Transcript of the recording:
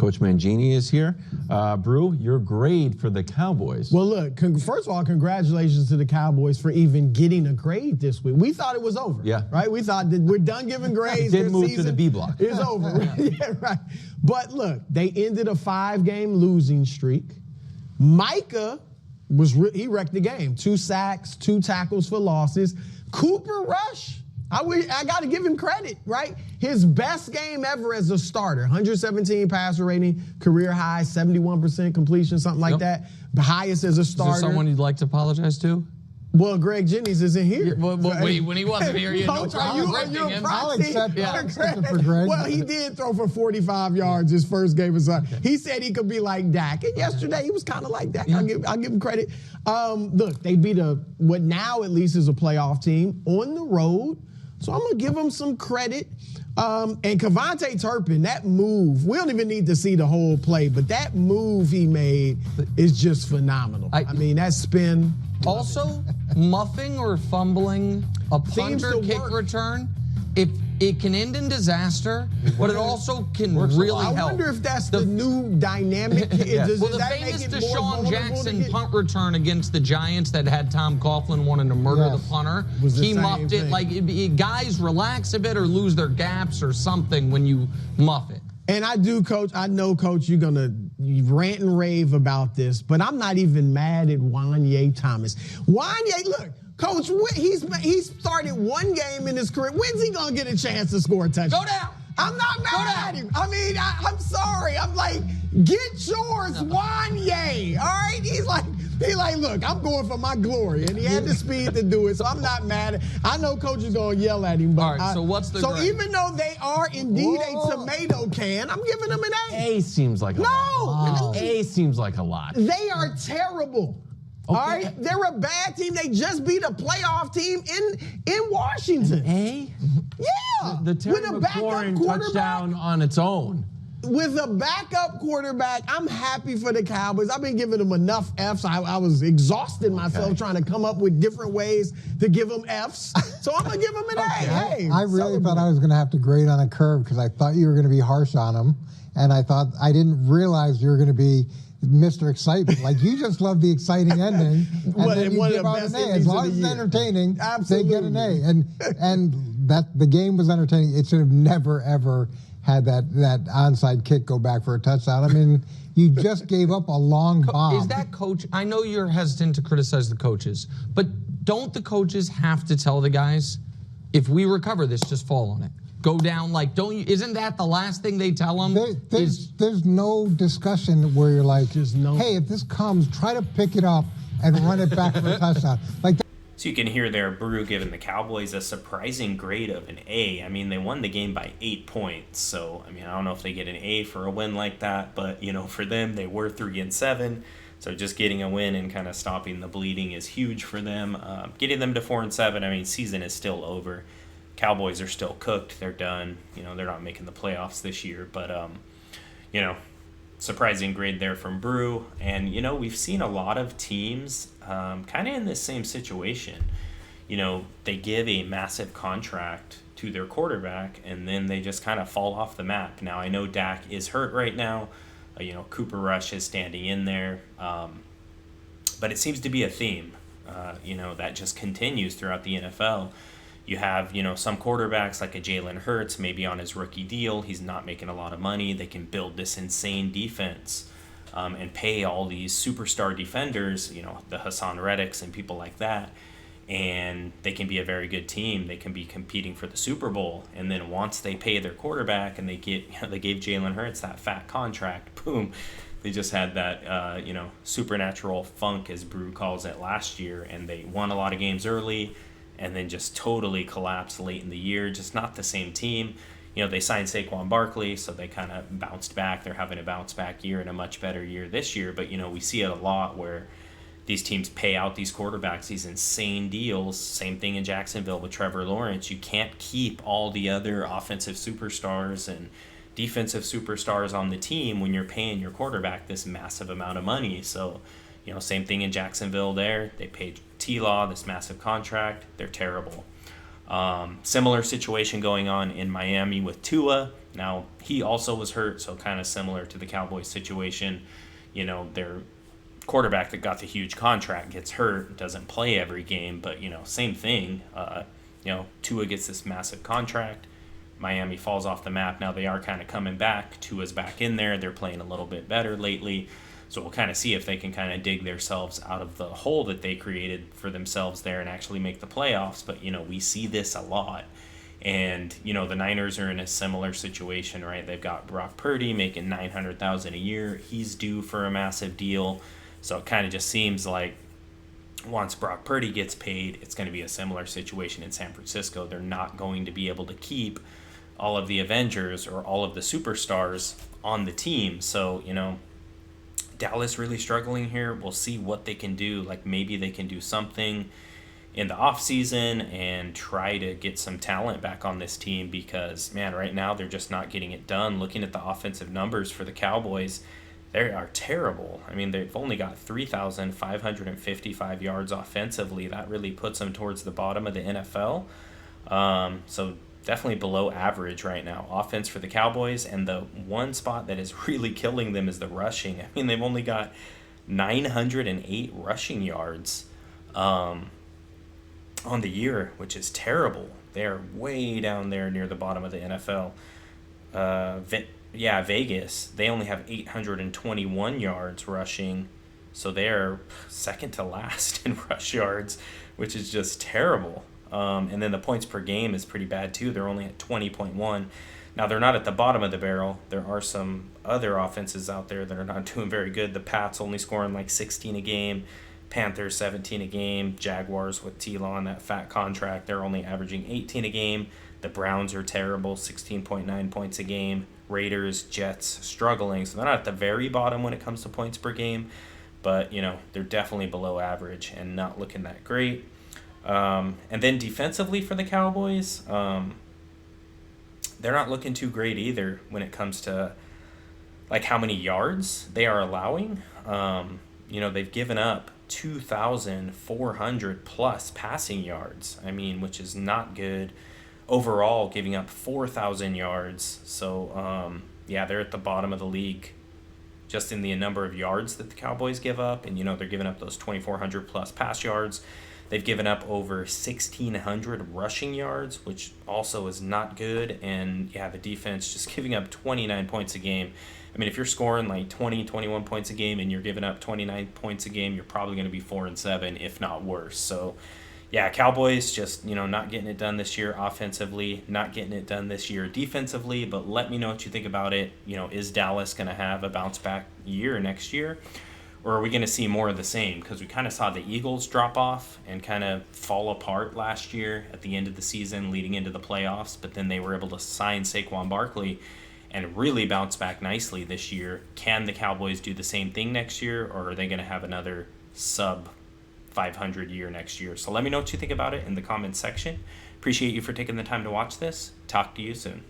Coach Mangini is here. Brew, your grade for the Cowboys. Well, look, first of all, congratulations to the Cowboys for even getting a grade this week. We thought it was over. Yeah. Right? We thought that we're done giving grades. Did move to the B block. It's over. Yeah, right. But look, they ended a 5-game losing streak. Micah he wrecked the game. 2 sacks, 2 tackles for losses. Cooper Rush. I got to give him credit, right? His best game ever as a starter. 117 passer rating, career high, 71% completion, something like that. The highest as a starter. Is there someone you'd like to apologize to? Well, Greg Jennings isn't here. Yeah, well, when he wasn't here, you had no Coach, problem are you a him. proxy? I'll accept it for Greg. Well, he did throw for 45 yards his first game. He said he could be like Dak. And yesterday, he was kind of like Dak. Yeah. I'll give him credit. Look, they beat what now at least is a playoff team on the road. So I'm going to give him some credit. And Kevontae Turpin, that move, we don't even need to see the whole play, but that move he made is just phenomenal. I mean, that spin. Also, muffing or fumbling a punter kick return, if it can end in disaster, but it also can really help. I wonder if that's the new dynamic. Well, the famous Deshaun Jackson punt return against the Giants that had Tom Coughlin wanting to murder the punter, he muffed it. Like, guys relax a bit or lose their gaps or something when you muff it. And I do, Coach. I know, Coach, you're going to rant and rave about this, but I'm not even mad at Wanye Thomas. Wanye, look, Coach, he's started 1 game in his career. When's he going to get a chance to score a touchdown? Go down. I'm not mad at him. I mean, I'm sorry. I'm like, get yours, Wanye. All right? He's like, look, I'm going for my glory. And he had the speed to do it, so I'm not mad. I know Coach is going to yell at him. But all right, so what's the grade? Even though they are indeed a tomato can, I'm giving them an A. A seems like a lot. No. A seems like a lot. They are terrible. Okay. All right? They're a bad team. They just beat a playoff team in Washington. A? Yeah. The Terry McLaurin touchdown on its own. With a backup quarterback, I'm happy for the Cowboys. I've been giving them enough Fs. I was exhausting myself trying to come up with different ways to give them Fs. So I'm going to give them an A. Hey, I really thought I was going to have to grade on a curve because I thought you were going to be harsh on them. And I didn't realize you were going to be Mr. Excitement. Like, you just love the exciting ending. And then you give out an A. As long as it's entertaining, they get an A. And that the game was entertaining. It should have never, ever had that onside kick go back for a touchdown. I mean, you just gave up a long bomb. Is that coach? I know you're hesitant to criticize the coaches, but don't the coaches have to tell the guys, if we recover this, just fall on it? Go down, like, isn't that the last thing they tell them? There's no discussion where you're like, hey, if this comes, try to pick it up and run it back for a touchdown. Like. So you can hear there, Brew giving the Cowboys a surprising grade of an A. I mean, they won the game by 8 points. So, I mean, I don't know if they get an A for a win like that. But, for them, they were 3-7. So just getting a win and kind of stopping the bleeding is huge for them. Getting them to 4-7, I mean, season is still over. Cowboys are still cooked. They're done. They're not making the playoffs this year. But, surprising grade there from Brew. And, we've seen a lot of teams kind of in this same situation. They give a massive contract to their quarterback, and then they just kind of fall off the map. Now, I know Dak is hurt right now. Cooper Rush is standing in there. But it seems to be a theme, that just continues throughout the NFL. You have, some quarterbacks like a Jalen Hurts, maybe on his rookie deal. He's not making a lot of money. They can build this insane defense and pay all these superstar defenders, the Hassan Reddicks and people like that. And they can be a very good team. They can be competing for the Super Bowl. And then once they pay their quarterback and they gave Jalen Hurts that fat contract, boom, they just had that, supernatural funk, as Brew calls it, last year. And they won a lot of games early, and then just totally collapsed late in the year. Just not the same team. They signed Saquon Barkley, so they kind of bounced back. They're having a bounce-back year and a much better year this year. But, we see it a lot where these teams pay out these quarterbacks these insane deals. Same thing in Jacksonville with Trevor Lawrence. You can't keep all the other offensive superstars and defensive superstars on the team when you're paying your quarterback this massive amount of money. So, same thing in Jacksonville there. They paid T-Law this massive contract. They're terrible. Similar situation going on in Miami with Tua. Now, he also was hurt, so kind of similar to the Cowboys situation. You know, their quarterback that got the huge contract gets hurt, doesn't play every game, but, you know, same thing. Tua gets this massive contract. Miami falls off the map. Now they are kind of coming back. Tua's back in there. They're playing a little bit better lately. So we'll kind of see if they can kind of dig themselves out of the hole that they created for themselves there and actually make the playoffs. But, you know, we see this a lot. And, you know, the Niners are in a similar situation, right? They've got Brock Purdy making $900,000 a year. He's due for a massive deal. So it kind of just seems like once Brock Purdy gets paid, it's going to be a similar situation in San Francisco. They're not going to be able to keep all of the Avengers or all of the superstars on the team. So, you know, Dallas really struggling here. We'll see what they can do. Like maybe they can do something in the offseason and try to get some talent back on this team because, man, right now they're just not getting it done. Looking at the offensive numbers for the Cowboys, they are terrible. I mean, they've only got 3,555 yards offensively. That really puts them towards the bottom of the NFL. So definitely below average right now. Offense for the Cowboys, and the one spot that is really killing them is the rushing. I mean, they've only got 908 rushing yards on the year, which is terrible. They're way down there near the bottom of the NFL. Vegas, they only have 821 yards rushing, so they're second to last in rush yards, which is just terrible. And then the points per game is pretty bad too. They're only at 20.1. Now, they're not at the bottom of the barrel. There are some other offenses out there that are not doing very good. The Pats only scoring like 16 a game. Panthers 17 a game. Jaguars with T-Law on that fat contract, they're only averaging 18 a game. The Browns are terrible, 16.9 points a game. Raiders, Jets struggling. So they're not at the very bottom when it comes to points per game. But, you know, they're definitely below average and not looking that great. And then defensively for the Cowboys, they're not looking too great either when it comes to like how many yards they are allowing. They've given up 2,400 plus passing yards. I mean, which is not good. Overall, giving up 4,000 yards. So, they're at the bottom of the league just in the number of yards that the Cowboys give up. And, they're giving up those 2,400 plus pass yards. They've given up over 1,600 rushing yards, which also is not good. And, the defense just giving up 29 points a game. I mean, if you're scoring like 20, 21 points a game and you're giving up 29 points a game, you're probably going to be 4-7, if not worse. So, Cowboys just, not getting it done this year offensively, not getting it done this year defensively. But let me know what you think about it. Is Dallas going to have a bounce back year next year? Or are we going to see more of the same? Because we kind of saw the Eagles drop off and kind of fall apart last year at the end of the season leading into the playoffs. But then they were able to sign Saquon Barkley and really bounce back nicely this year. Can the Cowboys do the same thing next year? Or are they going to have another sub-500 year next year? So let me know what you think about it in the comments section. Appreciate you for taking the time to watch this. Talk to you soon.